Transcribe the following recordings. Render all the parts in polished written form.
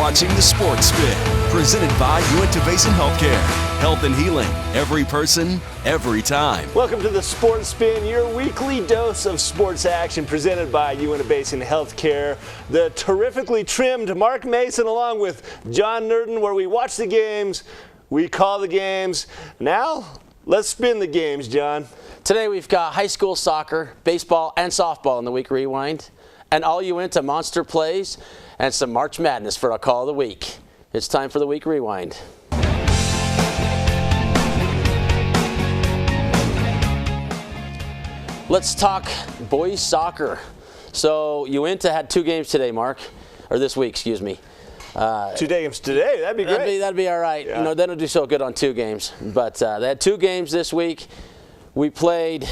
watching the Sports Spin, presented by Uintah Basin Healthcare. Health and healing, every person, every time. Welcome to the Sports Spin, your weekly dose of sports action, presented by Uintah Basin Healthcare. The terrifically trimmed Mark Mason, along with John Nurden, where we watch the games, we call the games. Now, let's spin the games, John. Today we've got high school soccer, baseball, and softball in the Week Rewind, and all Uintah monster plays, and some March Madness for our Call of the Week. It's time for the Week Rewind. Let's talk boys soccer. So Uintah had 2 games today, Mark, or this week, excuse me. 2 games today, that'd be great. That'd be all right. Yeah. You know, they don't do so good on 2 games. But they had 2 games this week. We played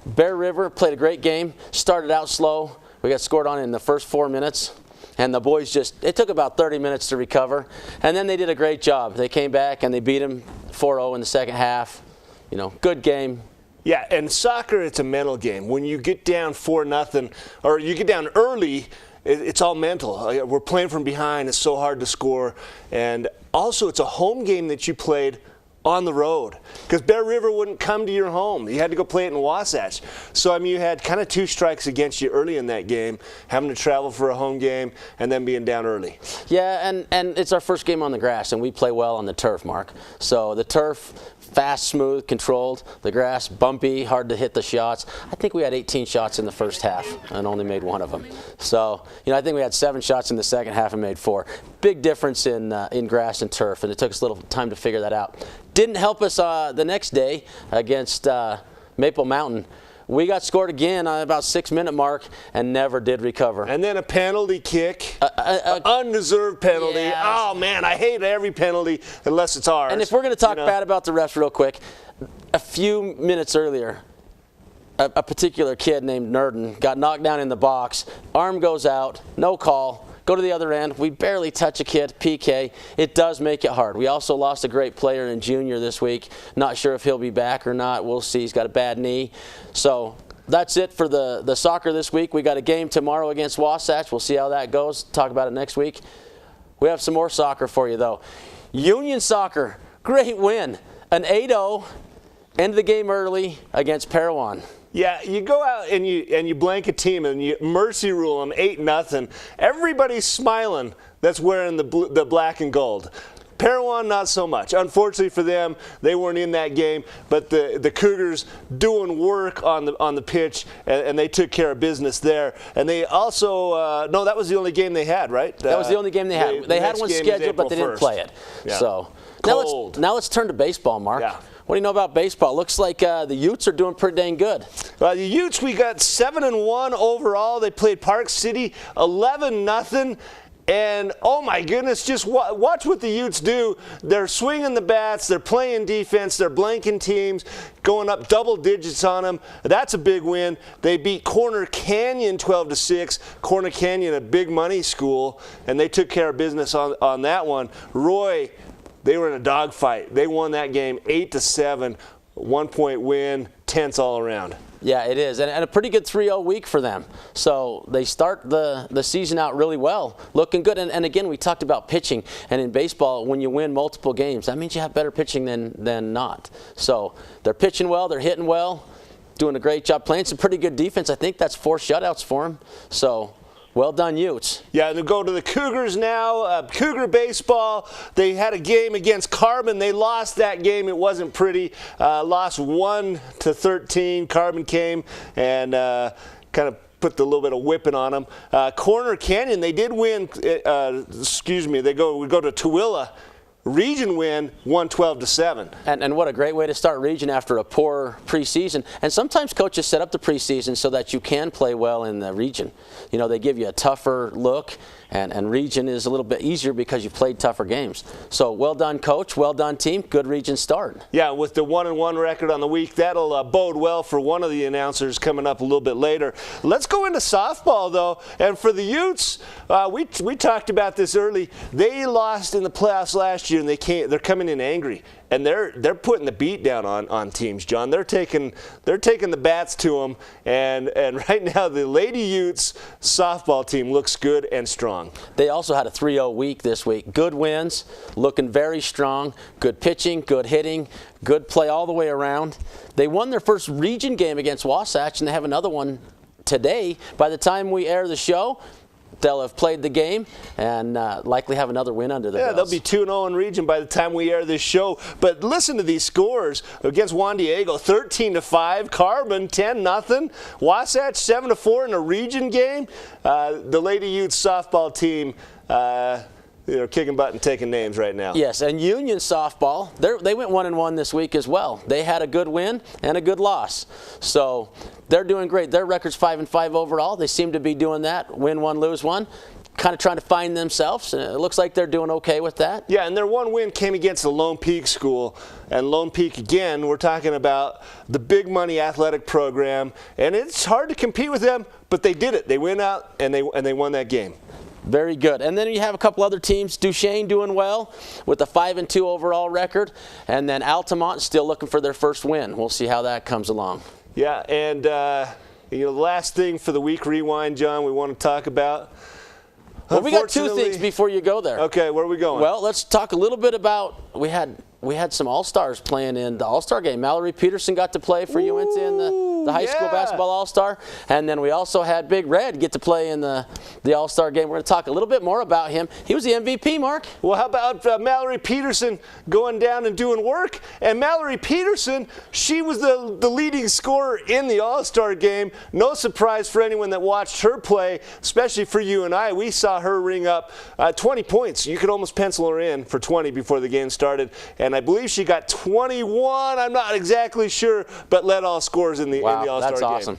Bear River, played a great game, started out slow. We got scored on in the first 4 minutes. And the boys it took about 30 minutes to recover. And then they did a great job. They came back and they beat them 4-0 in the second half. You know, good game. Yeah, and soccer, it's a mental game. When you get down 4-0, or you get down early, it's all mental. We're playing from behind. It's so hard to score. And also, it's a home game that you played on the road, because Bear River wouldn't come to your home. You had to go play it in Wasatch. So, I mean, you had kind of 2 strikes against you early in that game, having to travel for a home game and then being down early. Yeah, and it's our first game on the grass, and we play well on the turf, Mark. So the turf, fast, smooth, controlled. The grass, bumpy, hard to hit the shots. I think we had 18 shots in the first half and only made 1 of them. So, you know, I think we had 7 shots in the second half and made 4. Big difference in grass and turf, and it took us a little time to figure that out. Didn't help us the next day against Maple Mountain. We got scored again on about 6-minute mark and never did recover. And then a penalty kick, undeserved penalty. Yeah. Oh, man, I hate every penalty unless it's ours. And if we're going to talk bad about the refs real quick, a few minutes earlier, a particular kid named Nurden got knocked down in the box. Arm goes out, no call. Go to the other end. We barely touch a kid, PK. It does make it hard. We also lost a great player in junior this week. Not sure if he'll be back or not. We'll see. He's got a bad knee. So that's it for the soccer this week. We got a game tomorrow against Wasatch. We'll see how that goes. Talk about it next week. We have some more soccer for you, though. Union soccer, great win. An 8-0, end of the game early against Parowan. Yeah, you go out and you blank a team and you mercy rule them 8-0. Everybody's smiling that's wearing the black and gold. Parowan, not so much. Unfortunately for them, they weren't in that game, but the Cougars doing work on the pitch, and they took care of business there. And they also, no, that was the only game they had, right? That was the only game they had. They had one scheduled, but they didn't play it. Yeah. So now let's turn to baseball, Mark. Yeah. What do you know about baseball? Looks like the Utes are doing pretty dang good. The Utes, we got 7-1 overall. They played Park City 11-0. And, oh, my goodness, just watch what the Utes do. They're swinging the bats. They're playing defense. They're blanking teams, going up double digits on them. That's a big win. They beat Corner Canyon 12-6. Corner Canyon, a big money school, and they took care of business on that one. Roy, they were in a dogfight. They won that game 8-7, 1-point win, tense all around. Yeah, it is, and a pretty good 3-0 week for them. So they start the season out really well, looking good. And again, we talked about pitching, and in baseball, when you win multiple games, that means you have better pitching than not. So they're pitching well, they're hitting well, doing a great job, playing some pretty good defense. I think that's 4 shutouts for them. So well done, Utes. Yeah, they'll go to the Cougars now. Cougar baseball, they had a game against Carbon. They lost that game. It wasn't pretty. Lost 1-13. Carbon came and kind of put a little bit of whipping on them. Corner Canyon, they did win. We go to Tooele. Region win 112-7. And what a great way to start region after a poor preseason. And sometimes coaches set up the preseason so that you can play well in the region. You know, they give you a tougher look, and region is a little bit easier because you played tougher games. So well done, coach. Well done, team. Good region start. Yeah, with the 1-1 record on the week, that'll bode well for one of the announcers coming up a little bit later. Let's go into softball, though. And for the Utes, we talked about this early. They lost in the playoffs last year, and they're coming in angry. and they're putting the beat down on teams, John. They're taking the bats to them, and right now the Lady Utes softball team looks good and strong. They also had a 3-0 week this week. Good wins, looking very strong, good pitching, good hitting, good play all the way around. They won their first region game against Wasatch, and they have another one today. By the time we air the show, they'll have played the game and likely have another win under their belts. They'll be 2-0 in region by the time we air this show. But listen to these scores against Juan Diego: 13-5, Carbon 10-0, Wasatch 7-4 in a region game. The Lady Utes softball team, kicking butt and taking names right now. Yes, and Union softball, they went 1-1 this week as well. They had a good win and a good loss. So they're doing great. Their record's 5-5 overall. They seem to be doing that, win one, lose one, kind of trying to find themselves. And it looks like they're doing okay with that. Yeah, and their one win came against the Lone Peak School. And Lone Peak, again, we're talking about the big money athletic program. And it's hard to compete with them, but they did it. They went out and they won that game. Very good. And then you have a couple other teams. Duchesne doing well with a 5-2 overall record. And then Altamont still looking for their first win. We'll see how that comes along. Yeah, and the last thing for the week rewind, John, we want to talk about. Well, we got two things before you go there. Okay, where are we going? Well, let's talk a little bit about, we had some All-Stars playing in the All-Star game. Mallory Peterson got to play for Uintah in the high school basketball All-Star. And then we also had Big Red get to play in the All-Star game. We're going to talk a little bit more about him. He was the MVP, Mark. Well, how about Mallory Peterson going down and doing work? And Mallory Peterson, she was the leading scorer in the All-Star game. No surprise for anyone that watched her play, especially for you and I. We saw her ring up 20 points. You could almost pencil her in for 20 before the game started. And I believe she got 21. I'm not exactly sure, but led all scores in the All-Star game. That's awesome.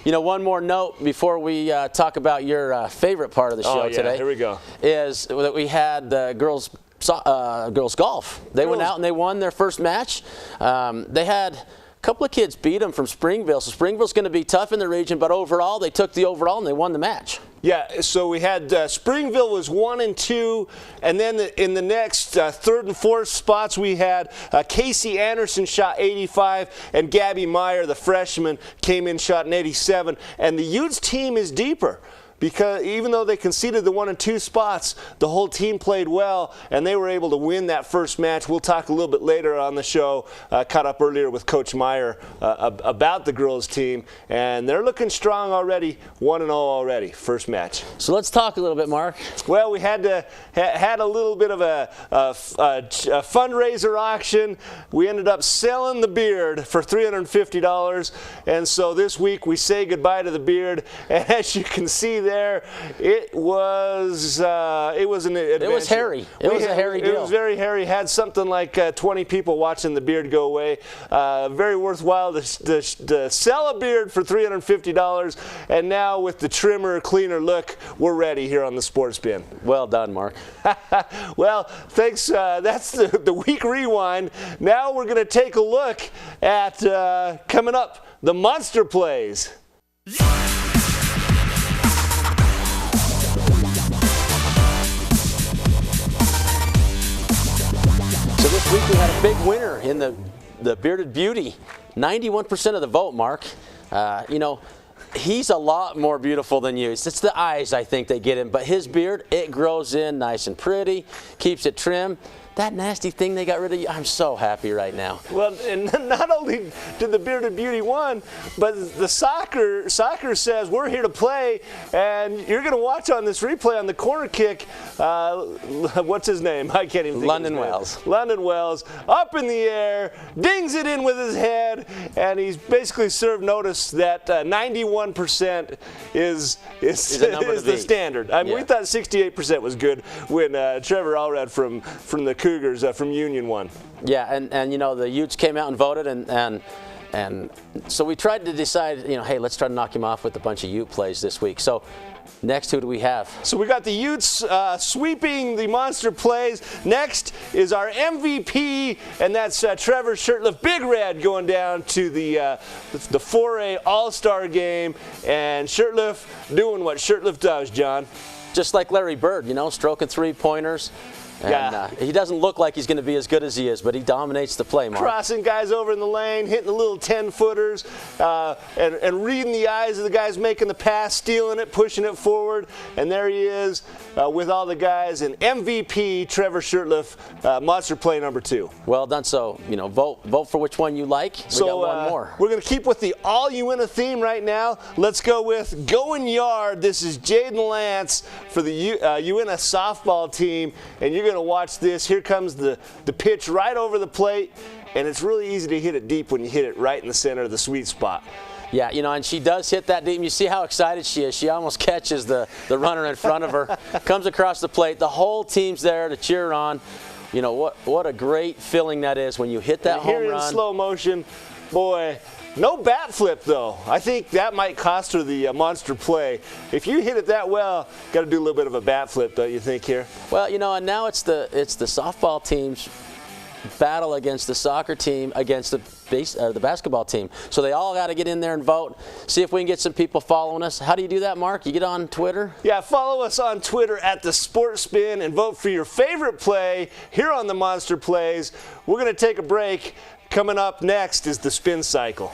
You know, one more note before we talk about your favorite part of the show today. Here we go. Is that we had the girls golf. They went out and they won their first match. They had a couple of kids beat them from Springville, so Springville's going to be tough in the region, but overall, they took the overall and they won the match. Yeah, so we had Springville was 1-2, and then in the next third and fourth spots we had Casey Anderson shot 85, and Gabby Meyer, the freshman, came in shot an 87. And the Utes team is deeper, because even though they conceded the 1 and 2 spots, the whole team played well, and they were able to win that first match. We'll talk a little bit later on the show, caught up earlier with Coach Meyer about the girls team, and they're looking strong already, 1-0 already, first match. So let's talk a little bit, Mark. Well, we had a little bit of a fundraiser auction. We ended up selling the beard for $350, and so this week we say goodbye to the beard, and as you can see there, it was an adventure. It was hairy. It was a hairy deal. It was very hairy. Had something like 20 people watching the beard go away. Very worthwhile to sell a beard for $350, and now with the trimmer, cleaner look, we're ready here on the Sports Spin. Well done, Mark. Well, thanks. That's the week rewind. Now we're going to take a look at coming up, the Monster Plays. So this week we had a big winner in the Bearded Beauty. 91% of the vote, Mark. He's a lot more beautiful than you. It's the eyes, I think, they get him. But his beard, it grows in nice and pretty, keeps it trim. That nasty thing they got rid of, I'm so happy right now. Well, and not only did the Bearded Beauty win, but the soccer says we're here to play, and you're going to watch on this replay on the corner kick, what's his name? I can't even think London of his Wells. name. London Wells, up in the air, dings it in with his head, and he's basically served notice that 91% is the standard. I mean, we thought 68% was good when Trevor Allred from the Cougars from Union won. Yeah, and the Utes came out and voted, and so we tried to decide, hey, let's try to knock him off with a bunch of Ute plays this week. So next, who do we have? So we got the Utes sweeping the Monster Plays. Next is our MVP, and that's Trevor Shirtliff Big Red going down to the 4A All-Star game, and Shirtliff doing what Shirtliff does, John. Just like Larry Bird, stroking three-pointers. And he doesn't look like he's going to be as good as he is, but he dominates the play, Mark. Crossing guys over in the lane, hitting the little 10-footers, and reading the eyes of the guys making the pass, stealing it, pushing it forward. And there he is with all the guys. And MVP Trevor Shurtleff, Monster Play number 2. Well done. So, vote for which one you like. We got one more. We're going to keep with the all Uintah theme right now. Let's go with Going Yard. This is Jaden Lance for the Uintah softball team. And you're going to watch this. Here comes the pitch right over the plate. And it's really easy to hit it deep when you hit it right in the center of the sweet spot. Yeah, and she does hit that deep. And you see how excited she is. She almost catches the runner in front of her. Comes across the plate. The whole team's there to cheer her on. What a great feeling that is when you hit that home run. Here in slow motion, boy. No bat flip, though. I think that might cost her the monster play. If you hit it that well, got to do a little bit of a bat flip, don't you think, here? Well, and now it's the softball team's battle against the soccer team against the basketball team. So they all got to get in there and vote. See if we can get some people following us. How do you do that, Mark? You get on Twitter? Yeah, follow us on Twitter at the SPORTSSPIN and vote for your favorite play here on the Monster Plays. We're going to take a break. Coming up next is the Spin Cycle.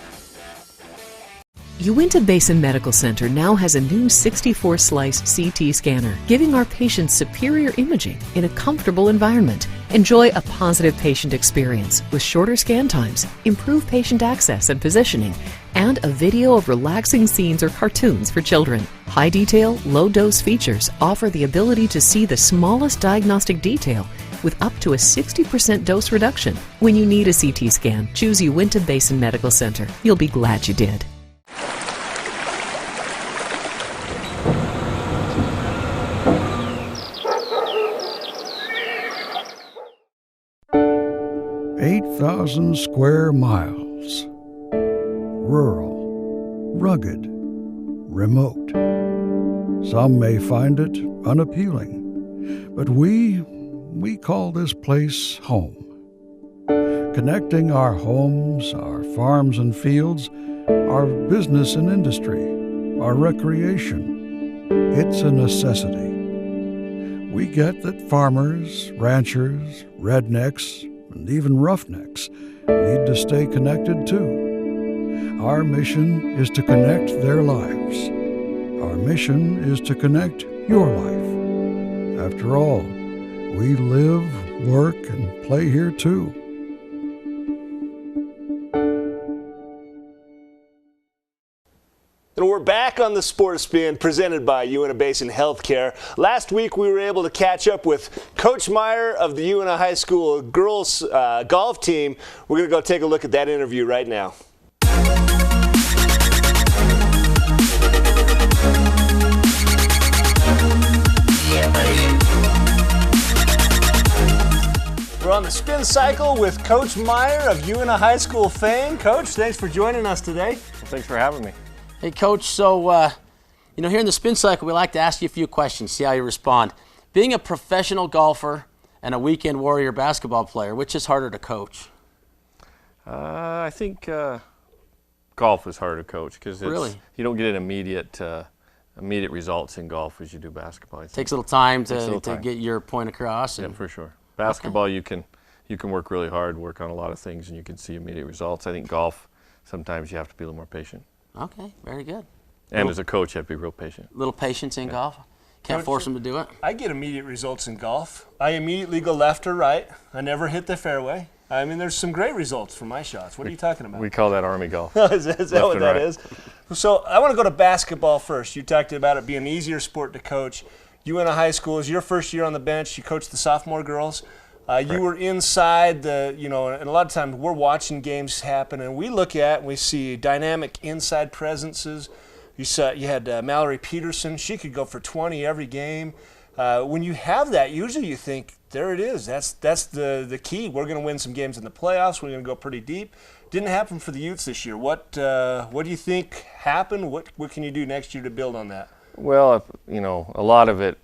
Uintah Basin Medical Center now has a new 64-slice CT scanner, giving our patients superior imaging in a comfortable environment. Enjoy a positive patient experience with shorter scan times, improved patient access and positioning, and a video of relaxing scenes or cartoons for children. High detail, low dose features offer the ability to see the smallest diagnostic detail with up to a 60% dose reduction. When you need a CT scan, choose Uintah Basin Medical Center. You'll be glad you did. "8,000 square miles. Rural, rugged, remote. Some may find it unappealing, but we call this place home. Connecting our homes, our farms and fields, our business and industry, our recreation. It's a necessity. We get that farmers, ranchers, rednecks, and even roughnecks need to stay connected too. Our mission is to connect their lives. Our mission is to connect your life. After all, we live, work, and play here too. And we're back on the Sports Spin presented by Uintah Basin Healthcare. Last week we were able to catch up with Coach Meyer of the Uintah High School girls golf team. We're going to go take a look at that interview right now. We're on the Spin Cycle with Coach Meyer of Uintah High School fame. Coach, thanks for joining us today. Well, thanks for having me. Hey, Coach, so, here in the Spin Cycle, we like to ask you a few questions, see how you respond. Being a professional golfer and a weekend warrior basketball player, which is harder to coach? I think golf is harder to coach because you don't get an immediate results in golf as you do basketball. It takes a little time to get your point across. Yeah, for sure. Basketball, you can work really hard, work on a lot of things, and you can see immediate results. I think golf, sometimes you have to be a little more patient. Okay, very good. And as a coach, you have to be real patient. Little patience in golf. Can't force them to do it. I get immediate results in golf. I immediately go left or right. I never hit the fairway. I mean, there's some great results from my shots. What are you talking about? We call that Army golf. Is that what that is? So I want to go to basketball first. You talked about it being an easier sport to coach. Uintah High School is your first year on the bench. You coached the sophomore girls. You were inside and a lot of times we're watching games happen, and we look at and we see dynamic inside presences. You had Mallory Peterson. She could go for 20 every game. When you have that, usually you think, there it is. That's the key. We're going to win some games in the playoffs. We're going to go pretty deep. Didn't happen for the Utes this year. What do you think happened? What can you do next year to build on that? Well, a lot of it,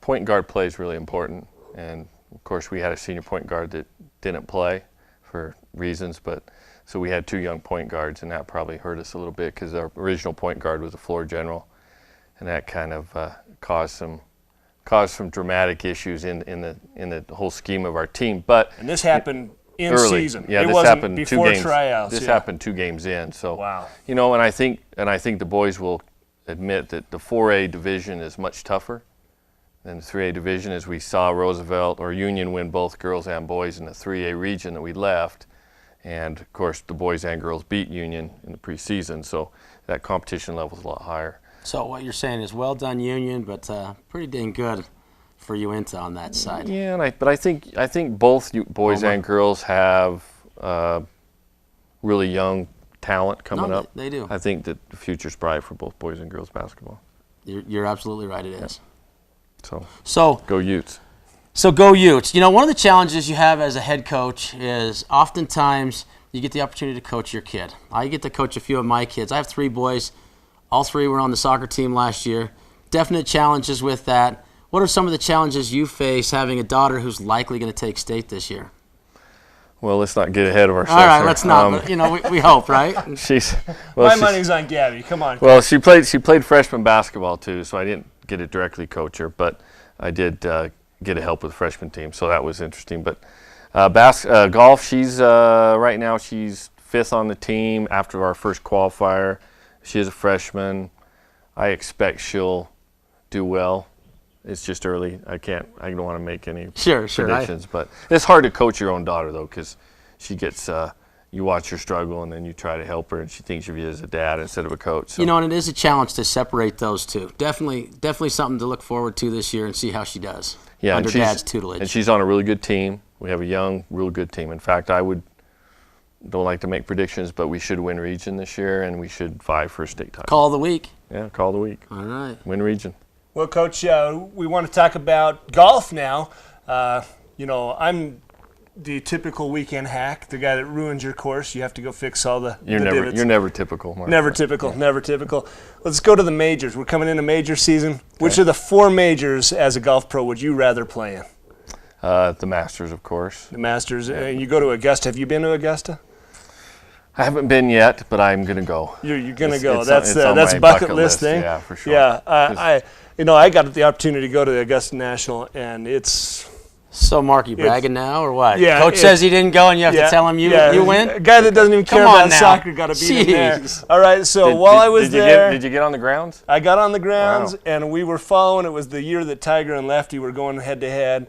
point guard play is really important, and of course, we had a senior point guard that didn't play for reasons, so we had 2 young point guards, and that probably hurt us a little bit because our original point guard was a floor general, and that kind of caused some caused some dramatic issues in the whole scheme of our team. But And this happened in early. season. Yeah, it this wasn't happened before 2 games. tryouts. This yeah. happened 2 games in. So Wow. you know, and I think the boys will admit that the 4A division is much tougher than the 3A division, as we saw Roosevelt or Union win both girls and boys in the 3A region that we left. And of course, the boys and girls beat Union in the preseason, so that competition level is a lot higher. So what you're saying is well done, Union, but pretty dang good for Uintah on that side. Yeah, but I think both boys and girls have really young talent coming up. They do. I think that the future's bright for both boys and girls basketball. You're absolutely right. It is. So go Utes. So go Utes. You know, one of the challenges you have as a head coach is oftentimes you get the opportunity to coach your kid. I get to coach a few of my kids. I have 3 boys. All 3 were on the soccer team last year. Definite challenges with that. What are some of the challenges you face having a daughter who's likely going to take state this year? Well, let's not get ahead of ourselves. All right, here. let's not. But, you know, we hope, right? My money's on Gabby. Come on. Well, she played freshman basketball too, so I didn't get to directly coach her, but I did get to help with the freshman team, so that was interesting. But golf, she's right now she's 5th on the team after our first qualifier. She is a freshman. I expect she'll do well. It's just early. I don't want to make any predictions, but it's hard to coach your own daughter though, because she gets you watch her struggle and then you try to help her, and she thinks of you as a dad instead of a coach. So. You know, and it is a challenge to separate those two. Definitely something to look forward to this year and see how she does under Dad's tutelage. And she's on a really good team. We have a young, real good team. In fact, don't like to make predictions, but we should win region this year, and we should vie for a state title. Call of the week. Yeah, call of the week. All right. Win region. Well, Coach, we want to talk about golf now. You know, I'm the typical weekend hack, the guy that ruins your course. You have to go fix all the divots. You're never typical, Mark. Never typical, never typical. Let's go to the majors. We're coming into major season. Okay. Which of the 4 majors as a golf pro would you rather play in? The Masters, of course. The Masters. Yeah. You go to Augusta. Have you been to Augusta? I haven't been yet, but I'm going to go. You're going to go. That's a bucket list thing. Yeah, for sure. Yeah, I got the opportunity to go to the Augusta National, and it's... So, Mark, you bragging now or what? Yeah, Coach says he didn't go, and you have to tell him you went? A guy that doesn't even care about soccer got to be there. All right, so while I was there... Did you get on the grounds? I got on the grounds, wow. And we were following. It was the year that Tiger and Lefty were going head-to-head,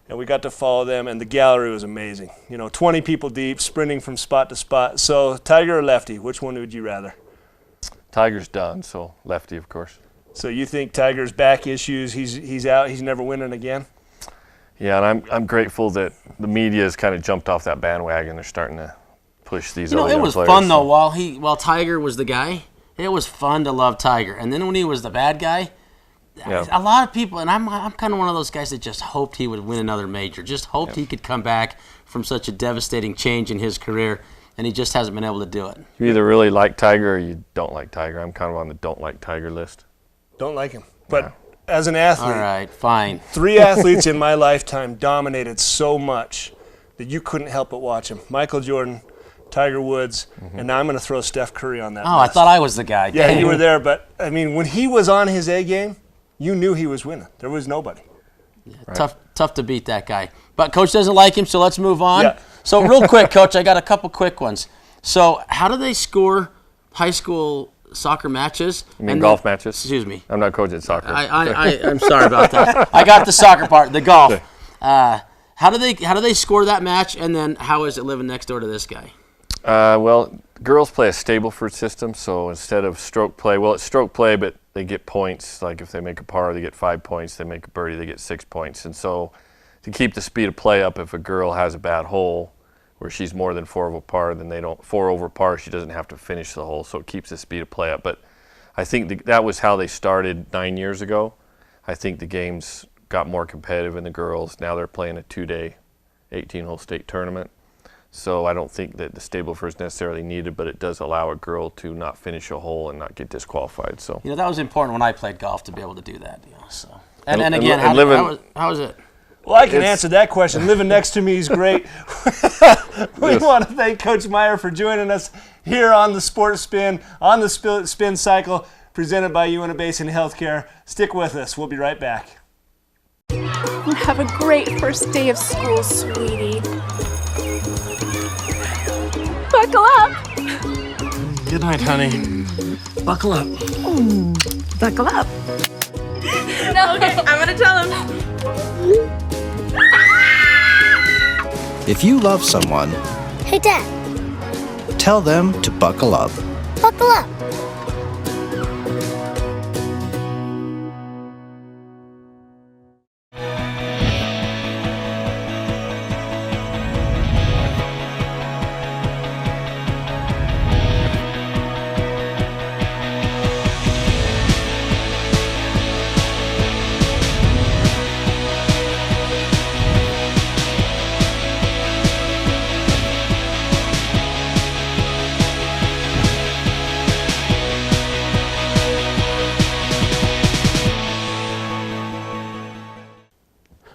and we got to follow them, and the gallery was amazing. 20 people deep, sprinting from spot to spot. So, Tiger or Lefty, which one would you rather? Tiger's done, so Lefty, of course. So you think Tiger's back issues, he's out, he's never winning again? Yeah, and I'm grateful that the media has kind of jumped off that bandwagon. They're starting to push these other players. It was fun though while Tiger was the guy. It was fun to love Tiger, and then when he was the bad guy, a lot of people, and I'm kind of one of those guys that just hoped he would win another major, just hoped he could come back from such a devastating change in his career, and he just hasn't been able to do it. You either really like Tiger or you don't like Tiger. I'm kind of on the don't like Tiger list. Don't like him, but as an athlete, all right, fine. 3 athletes in my lifetime dominated so much that you couldn't help but watch them. Michael Jordan, Tiger Woods, and now I'm going to throw Steph Curry on that list. I thought I was the guy. Yeah, you were there, but I mean, when he was on his A game, you knew he was winning. There was nobody. Yeah, right. Tough to beat that guy. But Coach doesn't like him, so let's move on. Yeah. So real quick, Coach, I got a couple quick ones. So how do they score high school soccer matches? You mean golf matches? Excuse me. I'm not coaching soccer. I'm sorry about that. I got the soccer part, the golf. How do they score that match, and then how is it living next door to this guy? Well, girls play a Stableford system, so instead of stroke play, it's stroke play, but they get points. Like if they make a par, they get 5 points. They make a birdie, they get 6 points. And so to keep the speed of play up, if a girl has a bad hole where she's more than 4 over par, then 4 over par, she doesn't have to finish the hole, so it keeps the speed of play up. But I think that was how they started 9 years ago. I think the games got more competitive in the girls. Now they're playing a 2-day 18-hole state tournament. So I don't think that the Stableford is necessarily needed, but it does allow a girl to not finish a hole and not get disqualified. So that was important when I played golf to be able to do that. So and again, how was it? Well, I can answer that question. Living next to me is great. We want to thank Coach Meyer for joining us here on the Sports Spin, on the Spin Cycle, presented by Uintah Basin Healthcare. Stick with us. We'll be right back. Have a great first day of school, sweetie. Buckle up. Good night, honey. Buckle up. Buckle up. No, okay, I'm gonna tell him. If you love someone, Hey, Dad. tell them to buckle up. Buckle up.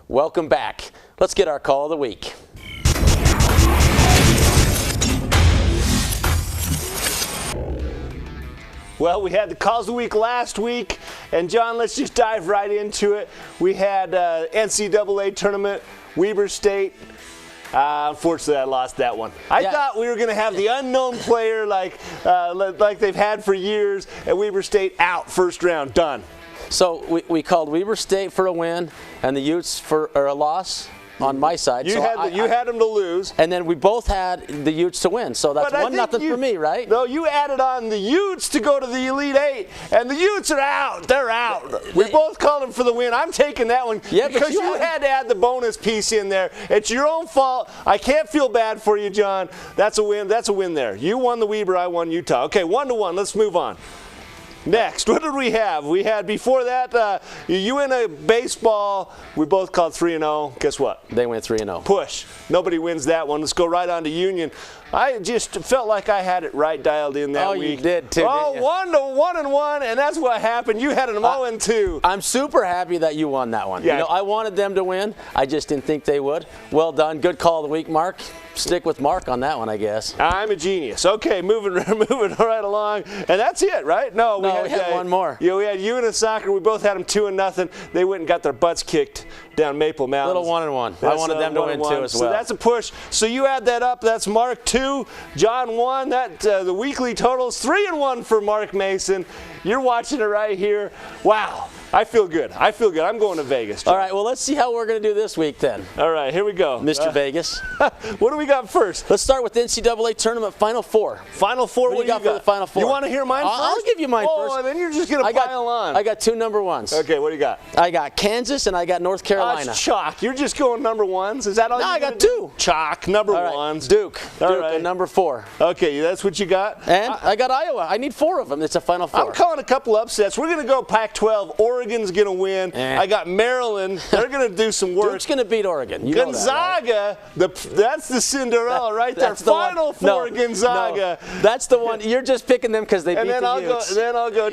Welcome back. Let's get our call of the week. Well, we had the calls of the week last week, and John, let's just dive right into it. We had NCAA tournament, Weber State. Unfortunately, I lost that one. I thought we were going to have the unknown player like they've had for years at Weber State out first round, done. So we called Weber State for a win and the Utes for a loss on my side. You had them to lose. And then we both had the Utes to win. So that's 1-0 for me, right? No, you added on the Utes to go to the Elite Eight, and the Utes are out. They're out. We both called them for the win. I'm taking that one because you had to add the bonus piece in there. It's your own fault. I can't feel bad for you, John. That's a win. That's a win there. You won the Weber. I won Utah. Okay, 1-1. Let's move on. Next, what did we have? We had before that Uintah baseball. We both called 3-0. Guess what? They went 3-0. Push. Nobody wins that one. Let's go right on to Union. I just felt like I had it right dialed in that week. Oh, you did too. Oh, didn't you? 1-1, and that's what happened. You had an 0-2. I'm super happy that you won that one. Yeah. You know, I wanted them to win. I just didn't think they would. Well done. Good call of the week, Mark. Stick with Mark on that one, I guess. I'm a genius. Okay, moving right along, and that's it, right? No, we had one more. Yeah, we had Uintah soccer. We both had them 2-0. They went and got their butts kicked down Maple Mountains. Little 1-1. I wanted them to win too as well. So that's a push. So you add that up. That's Mark 2, John 1. That the weekly totals 3-1 for Mark Mason. You're watching it right here. Wow. I feel good. I'm going to Vegas, John. All right, well, let's see how we're going to do this week then. All right, here we go. Mr. Vegas. What do we got first? Let's start with the NCAA Tournament Final Four. Final Four? What do you got for the Final Four? You want to hear mine first? I'll give you mine first. Oh, and then you're just going to pile on. I got two number ones. Okay, what do you got? I got Kansas and I got North Carolina. It's chalk. You're just going number ones? Is that all No, you're I got do? two. Chalk, number All right. ones. Duke All right. at number 4. Okay, that's what you got? And I got Iowa. I need 4 of them. It's a Final Four. I'm calling a couple upsets. We're going to go Pac-12. Oregon's going to win. I got Maryland. They're going to do some work. Duke's going to beat Oregon. You Gonzaga, know that, right? that's the Cinderella right there. That's the Final Four, Gonzaga. No, that's the one. You're just picking them because they beat the Utes. Then I'll go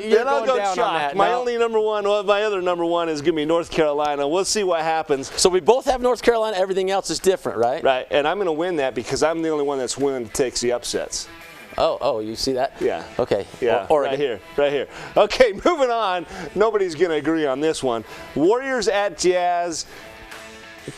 chalk. My other number one is going to be North Carolina. We'll see what happens. So we both have North Carolina. Everything else is different, right? Right, and I'm going to win that because I'm the only one that's willing to take the upsets. Oh, you see that? Yeah. Okay. Yeah, Oregon. right here. Okay, moving on. Nobody's going to agree on this one. Warriors at Jazz.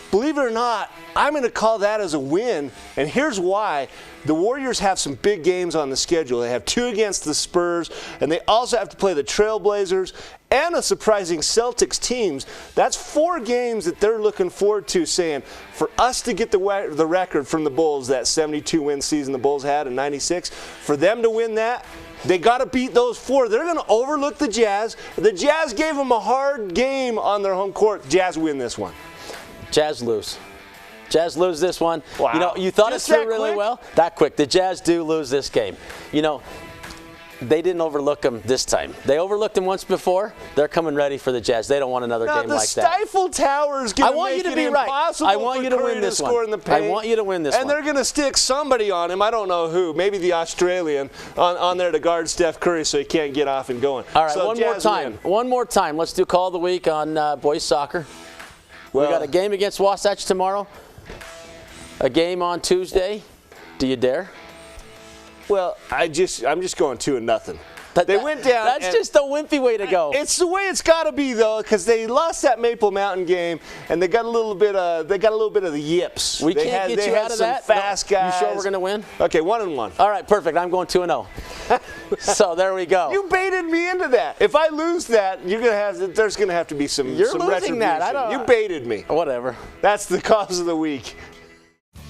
Believe it or not, I'm going to call that as a win, and here's why. The Warriors have some big games on the schedule. They have 2 against the Spurs, and they also have to play the Trailblazers and a surprising Celtics teams. That's 4 games that they're looking forward to, saying, for us to get the record from the Bulls, that 72-win season the Bulls had in '96, for them to win that, they got to beat those 4. They're going to overlook the Jazz. The Jazz gave them a hard game on their home court. Jazz win this one. Jazz lose. Jazz lose this one. Wow. You know, you thought Just it through that really quick? well. That quick. The Jazz do lose this game. You know, they didn't overlook them this time. They overlooked them once before. They're coming ready for the Jazz. They don't want another game like that. The Stifle Tower is going to make it impossible I want you to win this one. score in the paint. I want you to win this one. And they're going to stick somebody on him. I don't know who. Maybe the Australian on there to guard Steph Curry so he can't get off and going. All right, so one more Jazz time. win. One more time. Let's do Call of the Week on boys soccer. We got a game against Wasatch tomorrow. A game on Tuesday. Do you dare? Well, I'm just going 2-0. They went down. That's just the wimpy way to go. It's the way it's got to be though, because they lost that Maple Mountain game, and they got a little bit of the yips. We they can't get you out of that. Fast guys. You sure we're gonna win? Okay, 1-1. All right, perfect. I'm going 2-0. So there we go. You baited me into that. If I lose that, there's gonna have to be some. You're some losing retribution. that. I don't. You baited me. Whatever. That's the cause of the week.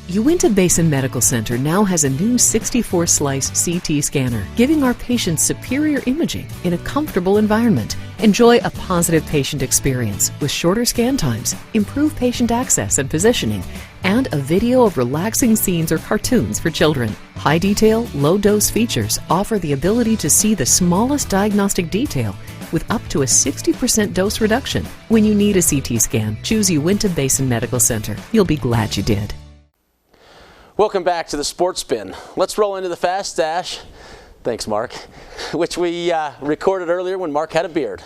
Uintah Basin Medical Center now has a new 64-slice CT scanner, giving our patients superior imaging in a comfortable environment. Enjoy a positive patient experience with shorter scan times, improved patient access and positioning, and a video of relaxing scenes or cartoons for children. High detail, low dose features offer the ability to see the smallest diagnostic detail with up to a 60% dose reduction. When you need a CT scan, choose Uintah Basin Medical Center. You'll be glad you did. Welcome back to the Sports Spin. Let's roll into the Fast Dash. Thanks, Mark. Which we recorded earlier when Mark had a beard.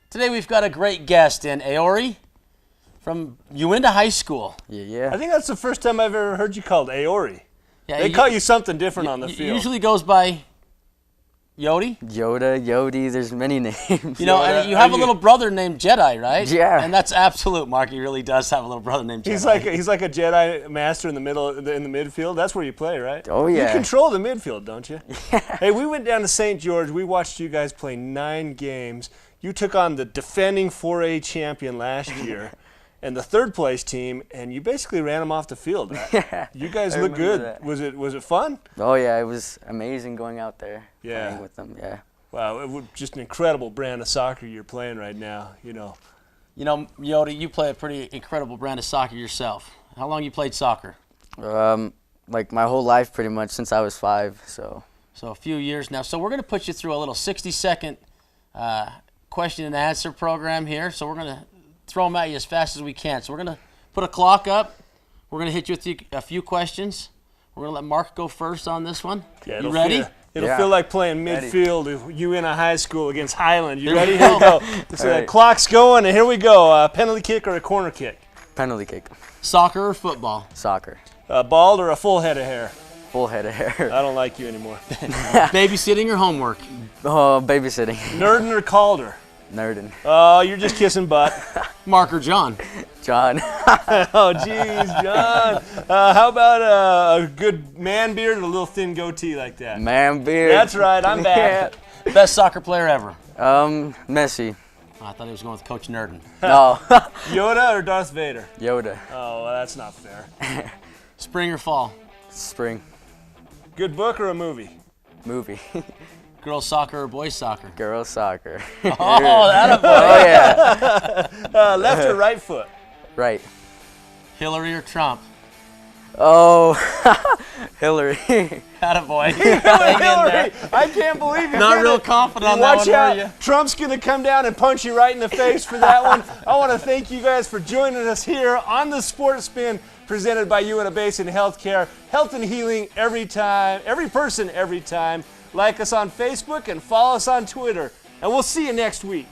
Today we've got a great guest in Aori from Uintah High School. Yeah. I think that's the first time I've ever heard you called Aori. Yeah, they call you something different on the field. Usually goes by Yodi? Yoda, Yodi, there's many names. You know, and you have a little brother named Jedi, right? Yeah. And that's absolute, Mark. He really does have a little brother named Jedi. He's like a Jedi master in the midfield. That's where you play, right? Oh, yeah. You control the midfield, don't you? Yeah. Hey, we went down to St. George. We watched you guys play 9 games. You took on the defending 4A champion last year and the third place team, and you basically ran them off the field. Right? Yeah. You guys look good. That. Was it fun? Oh, yeah, it was amazing going out there playing with them, yeah. Wow, it was just an incredible brand of soccer you're playing right now, you know. You know, Yodi, you play a pretty incredible brand of soccer yourself. How long you played soccer? Like my whole life pretty much, since I was 5, so. So a few years now. So we're going to put you through a little 60-second question and answer program here. So we're going to throw them at you as fast as we can. So we're going to put a clock up. We're going to hit you with a few questions. We're going to let Mark go first on this one. Yeah, you ready? It'll feel like playing midfield if you in a high school against Highland. You ready? Here we go. So the clock's going, and here we go. Penalty kick or a corner kick? Penalty kick. Soccer or football? Soccer. Bald or a full head of hair? Full head of hair. I don't like you anymore. Babysitting or homework? Oh, babysitting. Nerdin or Calder? Nerdin. Oh, you're just kissing butt. Mark or John? John. Oh, geez, John. How about a good man beard or a little thin goatee like that? Man beard. That's right, I'm back. Yeah. Best soccer player ever? Messi. Oh, I thought he was going with Coach Nerdin. No. Yoda or Darth Vader? Yoda. Oh, well, that's not fair. Spring or fall? Spring. Good book or a movie? Movie. Girls soccer or boys soccer? Girls soccer. Oh, that a Oh, yeah. Left or right foot? Right. Hillary or Trump? Oh, Hillary. Attaboy. Hillary. I can't believe you. Not real confident on Watch that one, out. were you? Trump's going to come down and punch you right in the face for that one. I want to thank you guys for joining us here on the Sports Spin presented by Uintah Basin Healthcare. Health and healing every time, every person, every time. Like us on Facebook and follow us on Twitter. And we'll see you next week.